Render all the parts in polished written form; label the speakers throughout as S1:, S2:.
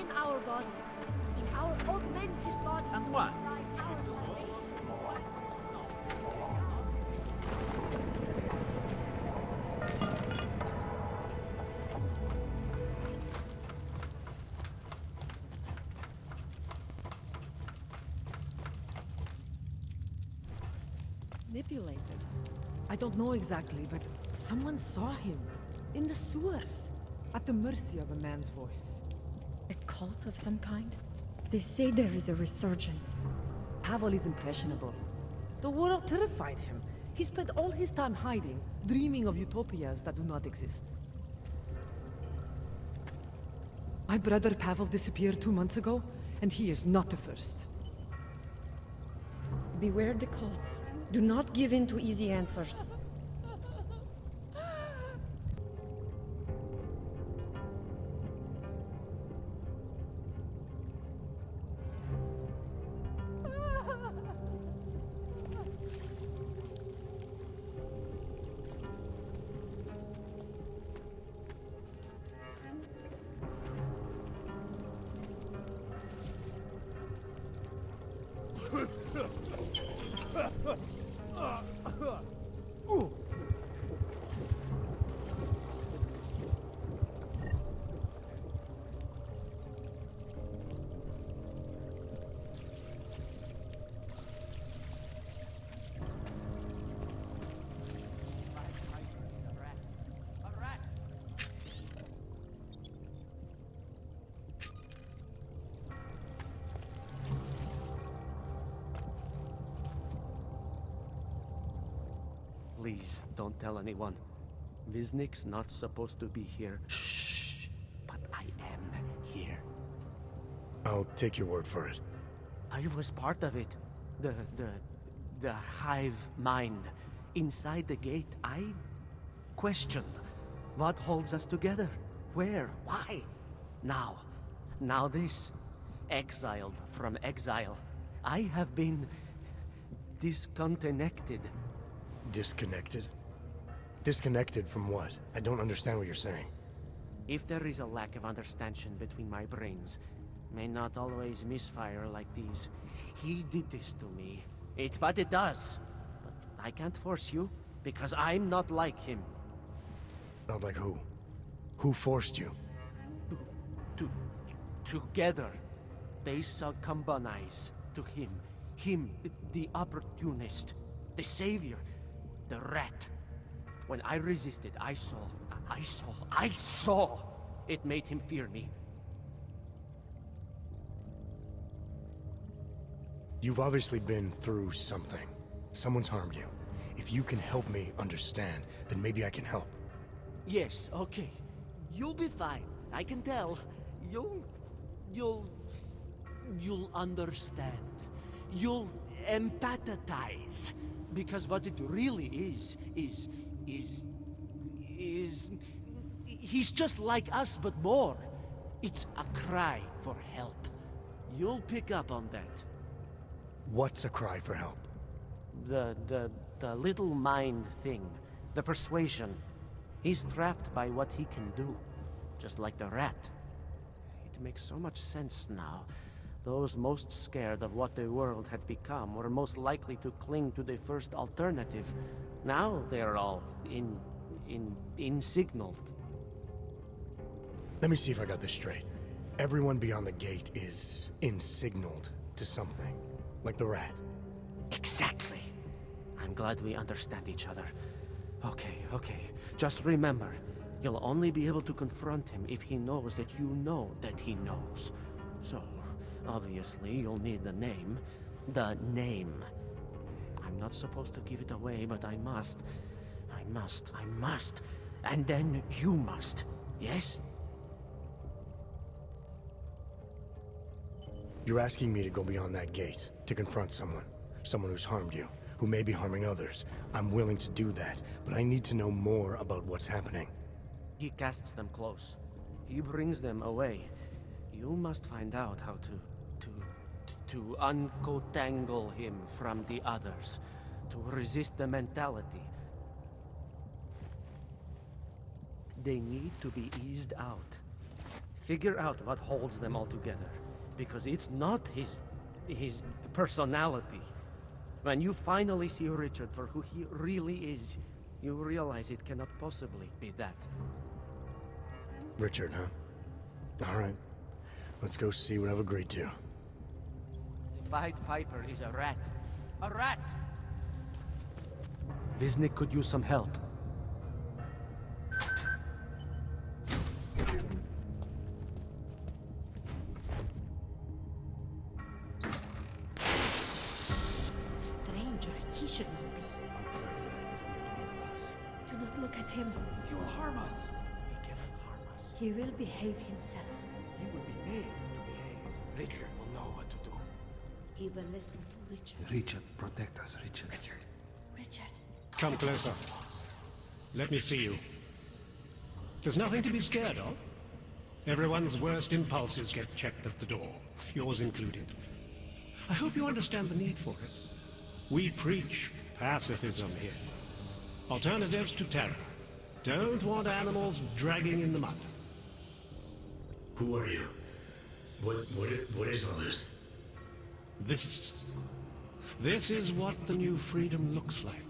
S1: in our bodies, in our augmented bodies.
S2: And what?
S1: Lies our salvation.
S3: Manipulated. I don't know exactly, but someone saw him in the sewers, at the mercy of a man's voice.
S4: A cult of some kind? They say there is a resurgence.
S3: Pavel is impressionable. The world terrified him. He spent all his time hiding, dreaming of utopias that do not exist. My brother Pavel disappeared 2 months ago, and he is not the first.
S4: Beware the cults. Do not give in to easy answers.
S2: Please, don't tell anyone. Viznik's not supposed to be here. Shh! But I am here.
S5: I'll take your word for it.
S2: I was part of it. The hive mind. Inside the gate, I questioned. What holds us together? Where? Why? Now this. Exiled from exile. I have been disconnected.
S5: Disconnected? Disconnected from what? I don't understand what you're saying.
S2: If there is a lack of understanding between my brains, may not always misfire like these. He did this to me. It's what it does. But I can't force you, because I'm not like him.
S5: Not like who? Who forced you?
S2: Together, they succumbanize to him. Him, the opportunist, the savior, the rat. When I resisted, I saw. It made him fear me.
S5: You've obviously been through something. Someone's harmed you. If you can help me understand, then maybe I can help.
S2: Yes, okay. You'll be fine. I can tell. You'll understand. You'll empathize. Because what it really is he's just like us, but more. It's a cry for help. You'll pick up on that.
S5: What's a cry for help?
S2: The little mind thing. The persuasion. He's trapped by what he can do. Just like the rat. It makes so much sense now. Those most scared of what the world had become were most likely to cling to the first alternative. Now they're all insignaled.
S5: Let me see if I got this straight. Everyone beyond the gate is insignaled to something. Like the rat.
S2: Exactly. I'm glad we understand each other. Okay. Just remember, you'll only be able to confront him if he knows that you know that he knows. So, obviously, you'll need the name. The name. I'm not supposed to give it away, but I must. And then you must. Yes?
S5: You're asking me to go beyond that gate, to confront someone. Someone who's harmed you, who may be harming others. I'm willing to do that, but I need to know more about what's happening.
S2: He casts them close. He brings them away. You must find out how to uncotangle him from the others. To resist the mentality. They need to be eased out. Figure out what holds them all together, because it's not his personality. When you finally see Richard for who he really is, you realize it cannot possibly be that.
S5: Richard, huh? All right. Let's go see what I've agreed to.
S2: The Pied Piper is a rat. A rat! Wisnik could use some help.
S4: Stranger, he should not be.
S6: Outsider is not one of us.
S4: Do not look at him.
S6: He will harm us. He cannot harm us.
S4: He will behave himself.
S6: He will be made to behave. Richard will know what to do.
S4: He will listen to Richard.
S7: Richard, protect us, Richard.
S4: Richard.
S8: Come closer. Let me see you. There's nothing to be scared of. Everyone's worst impulses get checked at the door, yours included. I hope you understand the need for it. We preach pacifism here. Alternatives to terror. Don't want animals dragging in the mud.
S5: Who are you? What is all this?
S8: This is what the new freedom looks like.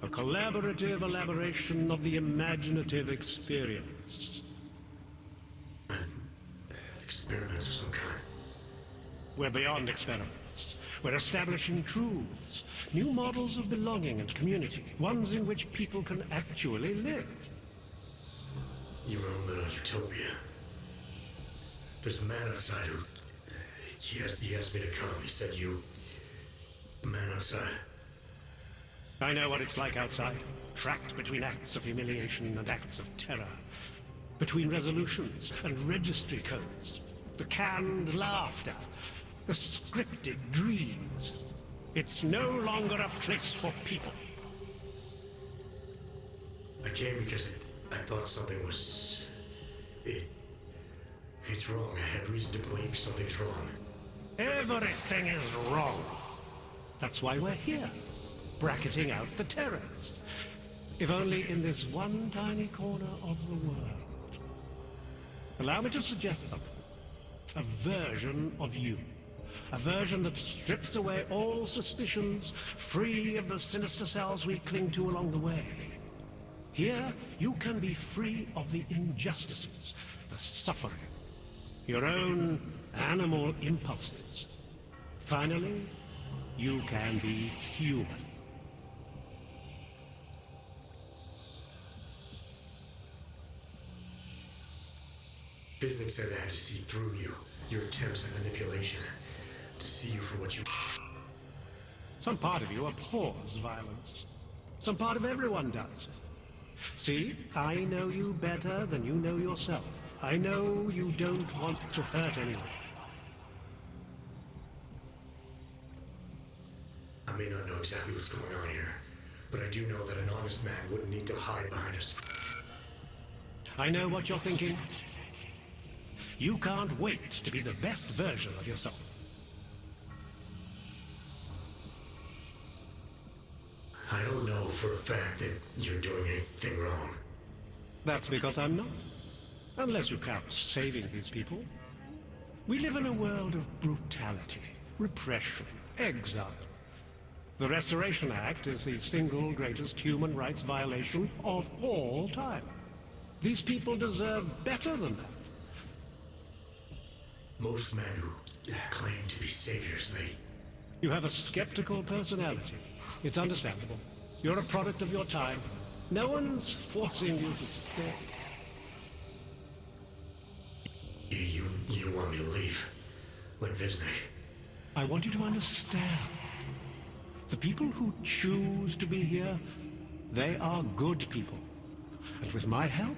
S8: A collaborative elaboration of the imaginative experience.
S5: An experiment of some kind.
S8: We're beyond experiments. We're establishing truths, new models of belonging and community, ones in which people can actually live.
S5: Your own little utopia. There's a man outside who... He asked me to come. He said you... The man outside.
S8: I know what it's like outside, trapped between acts of humiliation and acts of terror, between resolutions and registry codes, the canned laughter, the scripted dreams. It's no longer a place for people.
S5: I came because I thought something was... It's wrong. I had reason to believe something's wrong.
S8: Everything is wrong. That's why we're here, bracketing out the terrors. If only in this one tiny corner of the world. Allow me to suggest something. A version of you. A version that strips away all suspicions, free of the sinister cells we cling to along the way. Here, you can be free of the injustices, the suffering, your own animal impulses. Finally, you can be human.
S5: Wisnik said I had to see through you. Your attempts at manipulation. To see you for what you...
S8: Some part of you abhors violence. Some part of everyone does. See, I know you better than you know yourself. I know you don't want to hurt anyone.
S5: I may not know exactly what's going on here, but I do know that an honest man wouldn't need to hide behind a screen.
S8: I know what you're thinking. You can't wait to be the best version of yourself.
S5: I don't know for a fact that you're doing anything wrong.
S8: That's because I'm not. Unless you count saving these people. We live in a world of brutality, repression, exile. The Restoration Act is the single greatest human rights violation of all time. These people deserve better than that.
S5: Most men who claim to be saviors,
S8: You have a skeptical personality. It's understandable. You're a product of your time. No one's forcing you to stay.
S5: You want me to leave? Like Wisnik?
S8: I want you to understand. The people who choose to be here, they are good people. And with my help,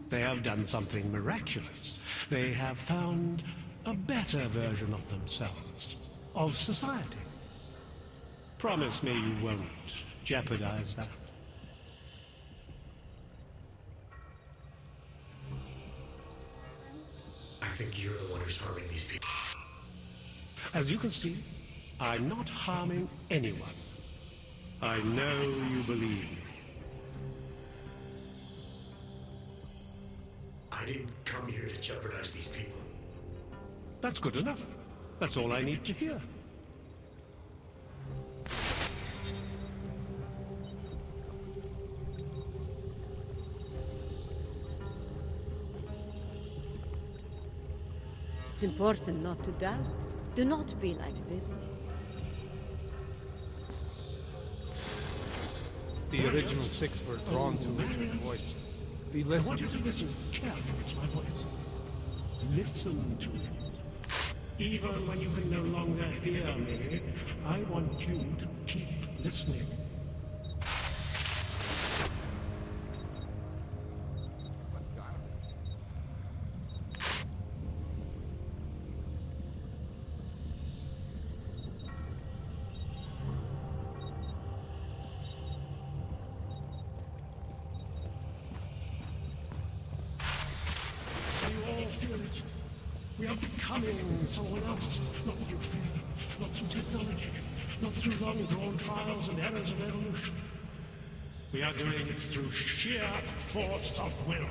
S8: they have done something miraculous. They have found a better version of themselves, of society. Promise me you won't jeopardize that.
S5: I think you're the one who's harming these people.
S8: As you can see, I'm not harming anyone. I know you believe me.
S5: I didn't come come here to jeopardize these people.
S8: That's good enough. That's all I need to hear.
S7: It's important not to doubt. Do not be like Disney.
S6: The original six were drawn to Richard's voice. We
S8: I
S6: listened.
S8: want you to listen carefully to my voice. Listen to me. Even when you can no longer hear me, I want you to keep listening. We are becoming someone else, not through fear, not through technology, not through long-drawn trials and errors of evolution. We are doing it through sheer force of will.